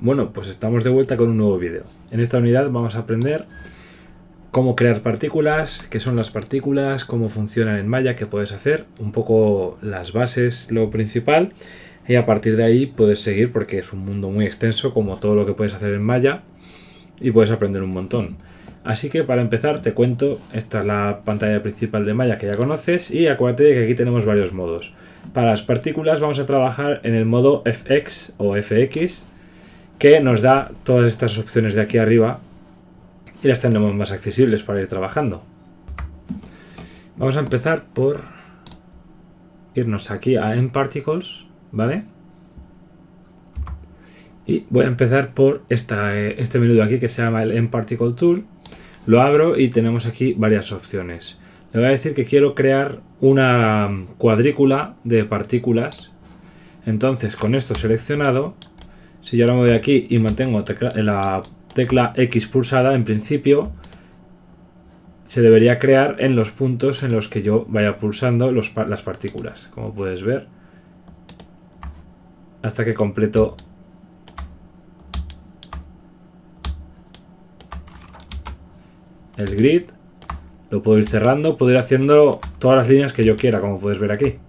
Bueno, pues estamos de vuelta con un nuevo vídeo. En esta unidad vamos a aprender cómo crear partículas, qué son las partículas, cómo funcionan en Maya, qué puedes hacer, un poco las bases, lo principal, y a partir de ahí puedes seguir porque es un mundo muy extenso como todo lo que puedes hacer en Maya y puedes aprender un montón. Así que para empezar te cuento, esta es la pantalla principal de Maya que ya conoces y acuérdate de que aquí tenemos varios modos. Para las partículas vamos a trabajar en el modo FX o FX, que nos da todas estas opciones de aquí arriba y las tenemos más accesibles para ir trabajando. Vamos a empezar por irnos aquí a mParticles, ¿vale? Y voy a empezar por este menú de aquí que se llama el mParticle Tool. Lo abro y tenemos aquí varias opciones. Le voy a decir que quiero crear una cuadrícula de partículas. Entonces, con esto seleccionado, si yo ahora me voy aquí y mantengo la tecla X pulsada, en principio se debería crear en los puntos en los que yo vaya pulsando las partículas, como puedes ver, hasta que completo el grid. Lo puedo ir cerrando, puedo ir haciendo todas las líneas que yo quiera, como puedes ver aquí.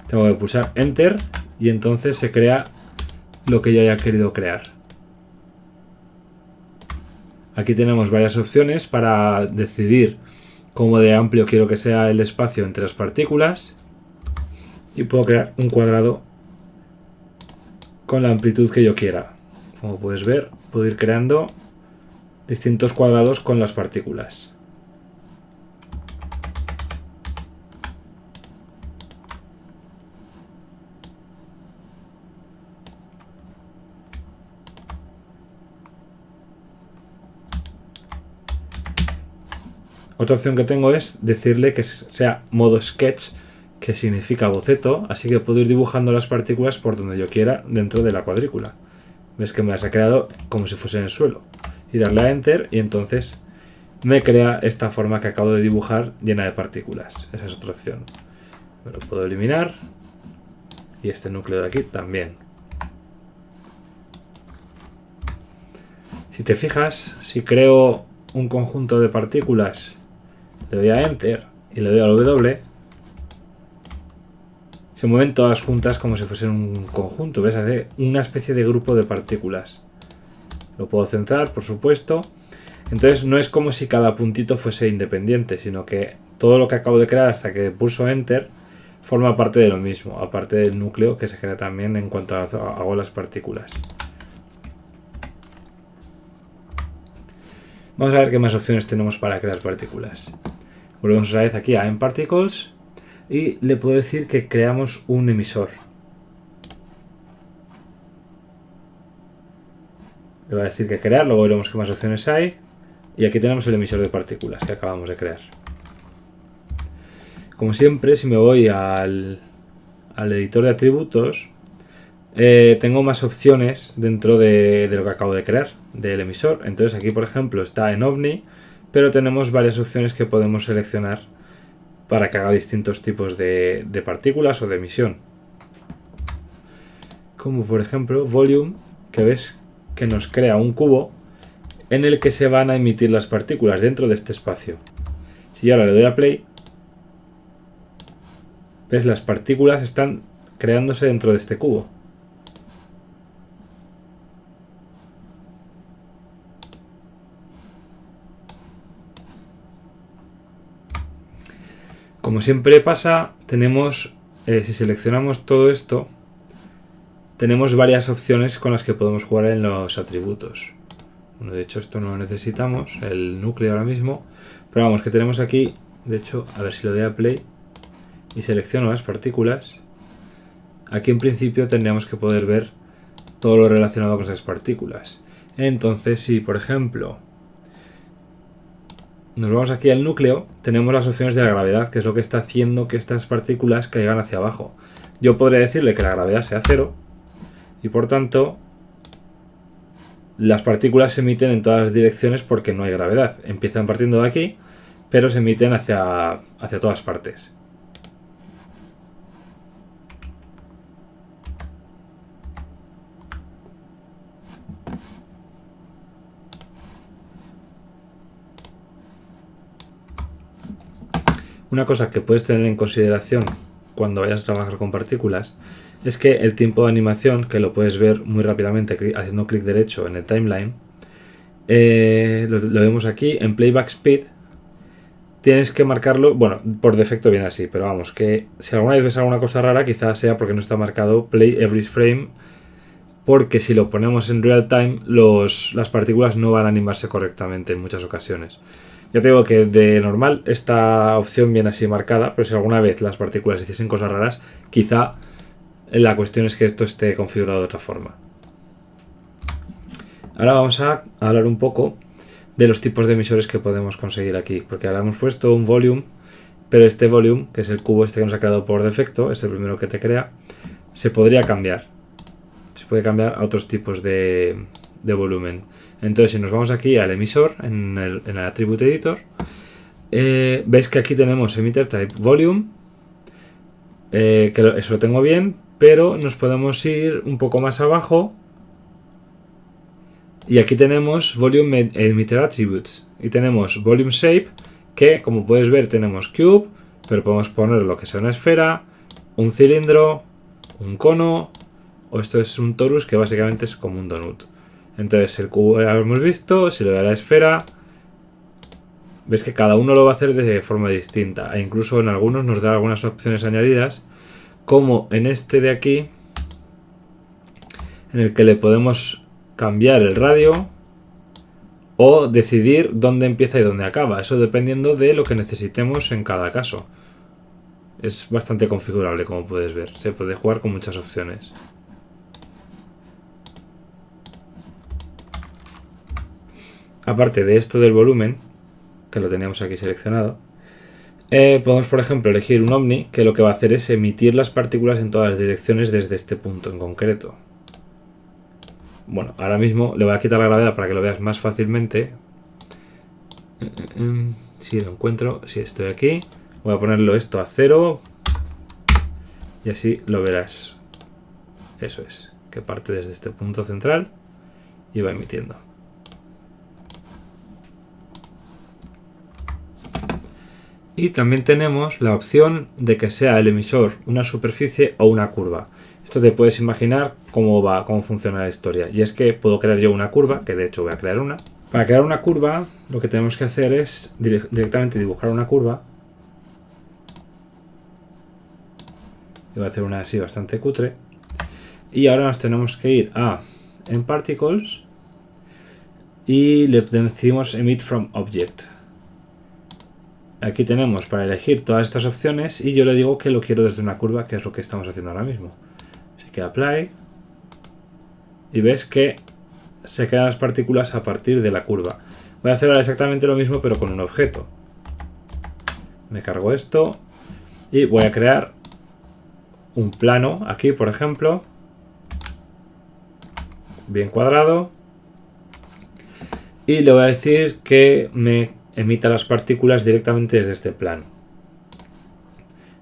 Tengo que pulsar Enter y entonces se crea lo que yo haya querido crear. Aquí tenemos varias opciones para decidir cómo de amplio quiero que sea el espacio entre las partículas y puedo crear un cuadrado con la amplitud que yo quiera. Como puedes ver, puedo ir creando distintos cuadrados con las partículas. Otra opción que tengo es decirle que sea modo sketch, que significa boceto, así que puedo ir dibujando las partículas por donde yo quiera dentro de la cuadrícula. Ves que me las ha creado como si fuese en el suelo. Y darle a Enter y entonces me crea esta forma que acabo de dibujar llena de partículas. Esa es otra opción. Me lo puedo eliminar. Y este núcleo de aquí también. Si te fijas, si creo un conjunto de partículas, le doy a Enter y le doy al W, se mueven todas juntas como si fuesen un conjunto. ¿Ves? Hace una especie de grupo de partículas. Lo puedo centrar, por supuesto. Entonces no es como si cada puntito fuese independiente, sino que todo lo que acabo de crear hasta que pulso Enter forma parte de lo mismo, aparte del núcleo que se crea también en cuanto hago las partículas. Vamos a ver qué más opciones tenemos para crear partículas. Volvemos otra vez aquí a mParticles y le puedo decir que creamos un emisor. Le voy a decir que crear, luego veremos qué más opciones hay. Y aquí tenemos el emisor de partículas que acabamos de crear. Como siempre, si me voy al editor de atributos, tengo más opciones dentro de lo que acabo de crear, del emisor. Entonces aquí, por ejemplo, está en OVNI, pero tenemos varias opciones que podemos seleccionar para que haga distintos tipos de partículas o de emisión. Como por ejemplo Volume, que ves que nos crea un cubo en el que se van a emitir las partículas dentro de este espacio. Si yo ahora le doy a Play, ves, las partículas están creándose dentro de este cubo. Como siempre pasa, tenemos, si seleccionamos todo esto, tenemos varias opciones con las que podemos jugar en los atributos. Bueno, de hecho esto no lo necesitamos, el núcleo ahora mismo, pero vamos, que tenemos aquí, de hecho, a ver si lo doy a Play y selecciono las partículas. Aquí en principio tendríamos que poder ver todo lo relacionado con esas partículas. Entonces, si por ejemplo nos vamos aquí al núcleo, tenemos las opciones de la gravedad, que es lo que está haciendo que estas partículas caigan hacia abajo. Yo podría decirle que la gravedad sea 0 y por tanto las partículas se emiten en todas las direcciones porque no hay gravedad. Empiezan partiendo de aquí, pero se emiten hacia todas partes. Una cosa que puedes tener en consideración cuando vayas a trabajar con partículas es que el tiempo de animación, que lo puedes ver muy rápidamente haciendo clic derecho en el timeline, lo vemos aquí en Playback Speed. Tienes que marcarlo, bueno, por defecto viene así, pero vamos, que si alguna vez ves alguna cosa rara, quizás sea porque no está marcado Play Every Frame, porque si lo ponemos en real time, las partículas no van a animarse correctamente en muchas ocasiones. Ya te digo que de normal esta opción viene así marcada, pero si alguna vez las partículas hiciesen cosas raras, quizá la cuestión es que esto esté configurado de otra forma. Ahora vamos a hablar un poco de los tipos de emisores que podemos conseguir aquí, porque ahora hemos puesto un volume, pero este volume, que es el cubo este que nos ha creado por defecto, es el primero que te crea, se podría cambiar. Se puede cambiar a otros tipos de volumen. Entonces, si nos vamos aquí al emisor, en el Attribute Editor, veis que aquí tenemos Emitter Type Volume, que eso lo tengo bien, pero nos podemos ir un poco más abajo y aquí tenemos Volume Emitter Attributes y tenemos Volume Shape, que como puedes ver tenemos Cube, pero podemos poner lo que sea una esfera, un cilindro, un cono, o esto es un torus, que básicamente es como un donut. Entonces el cubo ya lo hemos visto, si le doy a la esfera, ves que cada uno lo va a hacer de forma distinta, e incluso en algunos nos da algunas opciones añadidas, como en este de aquí, en el que le podemos cambiar el radio o decidir dónde empieza y dónde acaba, eso dependiendo de lo que necesitemos en cada caso. Es bastante configurable, como puedes ver, se puede jugar con muchas opciones. Aparte de esto del volumen, que lo teníamos aquí seleccionado, podemos, por ejemplo, elegir un Omni, que lo que va a hacer es emitir las partículas en todas las direcciones desde este punto en concreto. Bueno, ahora mismo le voy a quitar la gravedad para que lo veas más fácilmente. Si lo encuentro, si estoy aquí, voy a ponerlo esto a 0 y así lo verás. Eso es, que parte desde este punto central y va emitiendo. Y también tenemos la opción de que sea el emisor una superficie o una curva. Esto te puedes imaginar cómo funciona la historia. Y es que puedo crear yo una curva, que de hecho voy a crear una. Para crear una curva, lo que tenemos que hacer es directamente dibujar una curva. Y voy a hacer una así bastante cutre. Y ahora nos tenemos que ir en Particles y le decimos Emit from Object. Aquí tenemos para elegir todas estas opciones y yo le digo que lo quiero desde una curva, que es lo que estamos haciendo ahora mismo. Así que Apply y ves que se crean las partículas a partir de la curva. Voy a hacer ahora exactamente lo mismo pero con un objeto. Me cargo esto y voy a crear un plano aquí, por ejemplo, bien cuadrado, y le voy a decir que me emita las partículas directamente desde este plano.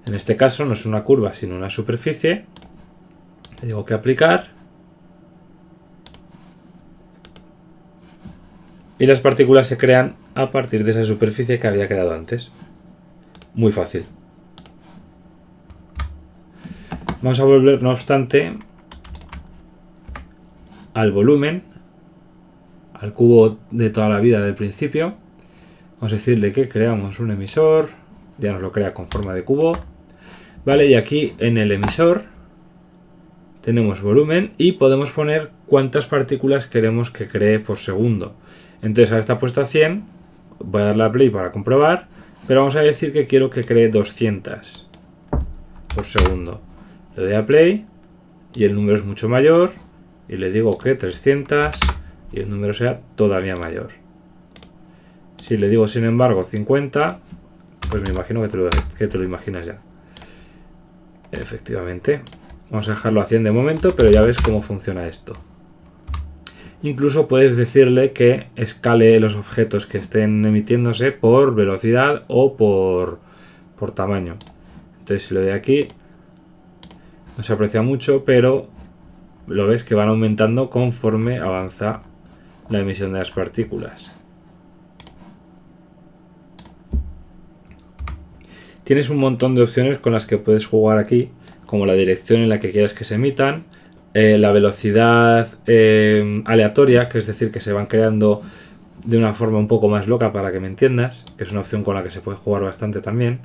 En este caso no es una curva sino una superficie. Le digo que aplicar y las partículas se crean a partir de esa superficie que había creado antes. Muy fácil. Vamos a volver, no obstante, al volumen, al cubo de toda la vida del principio. Vamos a decirle que creamos un emisor, ya nos lo crea con forma de cubo, vale, y aquí en el emisor tenemos volumen y podemos poner cuántas partículas queremos que cree por segundo. Entonces ahora está puesto a 100, voy a darle a play para comprobar, pero vamos a decir que quiero que cree 200 por segundo. Le doy a play y el número es mucho mayor y le digo que 300 y el número sea todavía mayor. Si le digo sin embargo 50, pues me imagino que te lo imaginas ya. Efectivamente. Vamos a dejarlo a 100 de momento, pero ya ves cómo funciona esto. Incluso puedes decirle que escale los objetos que estén emitiéndose por velocidad o por tamaño. Entonces si lo doy aquí, no se aprecia mucho, pero lo ves que van aumentando conforme avanza la emisión de las partículas. Tienes un montón de opciones con las que puedes jugar aquí, como la dirección en la que quieras que se emitan, la velocidad aleatoria, que es decir, que se van creando de una forma un poco más loca, para que me entiendas, que es una opción con la que se puede jugar bastante también.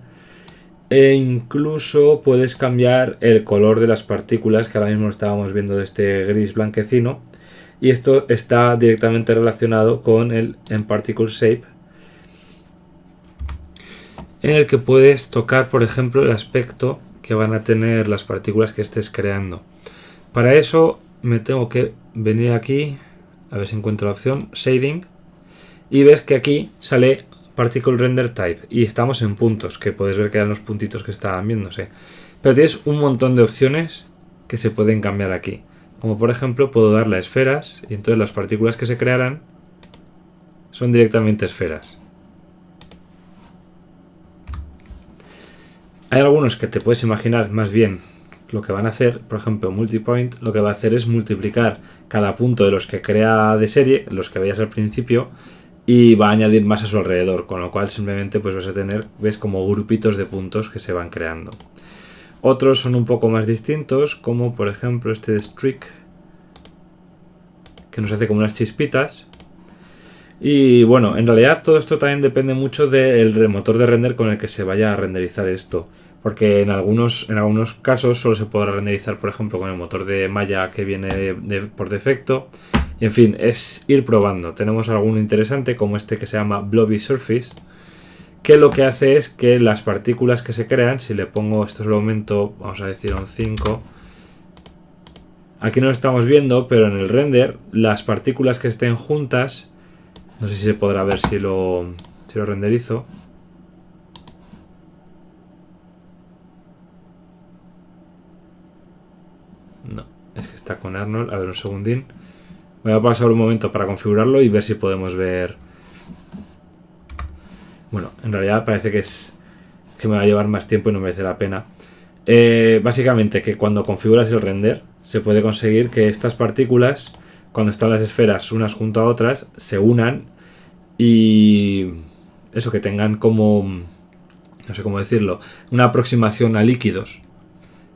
E incluso puedes cambiar el color de las partículas, que ahora mismo estábamos viendo de este gris blanquecino, y esto está directamente relacionado con el mParticle Shape, en el que puedes tocar, por ejemplo, el aspecto que van a tener las partículas que estés creando. Para eso me tengo que venir aquí, a ver si encuentro la opción Shading, y ves que aquí sale Particle Render Type y estamos en puntos, que puedes ver que eran los puntitos que estaban viéndose. Pero tienes un montón de opciones que se pueden cambiar aquí. Como por ejemplo, puedo darle a esferas y entonces las partículas que se crearán son directamente esferas. Hay algunos que te puedes imaginar más bien lo que van a hacer. Por ejemplo, Multipoint lo que va a hacer es multiplicar cada punto de los que crea de serie, los que veías al principio, y va a añadir más a su alrededor, con lo cual simplemente pues vas a tener, ves, como grupitos de puntos que se van creando. Otros son un poco más distintos, como por ejemplo este de Streak, que nos hace como unas chispitas. Y bueno, en realidad todo esto también depende mucho del motor de render con el que se vaya a renderizar esto, porque en algunos casos solo se podrá renderizar, por ejemplo, con el motor de malla que viene por defecto. Y en fin, es ir probando. Tenemos alguno interesante como este que se llama Blobby Surface, que lo que hace es que las partículas que se crean, si le pongo, esto es el aumento, vamos a decir un 5, aquí no lo estamos viendo, pero en el render las partículas que estén juntas, no sé si se podrá ver si lo renderizo. No, es que está con Arnold. A ver, un segundín. Voy a pasar un momento para configurarlo y ver si podemos ver. Bueno, en realidad parece que me va a llevar más tiempo y no merece la pena. Básicamente que cuando configuras el render se puede conseguir que estas partículas, cuando están las esferas unas junto a otras, se unan y eso, que tengan como, no sé cómo decirlo, una aproximación a líquidos.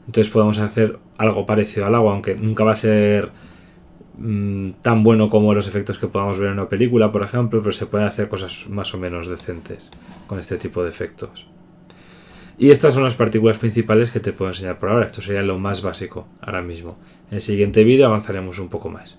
Entonces podemos hacer algo parecido al agua, aunque nunca va a ser tan bueno como los efectos que podamos ver en una película, por ejemplo, pero se pueden hacer cosas más o menos decentes con este tipo de efectos. Y estas son las partículas principales que te puedo enseñar por ahora. Esto sería lo más básico ahora mismo. En el siguiente vídeo avanzaremos un poco más.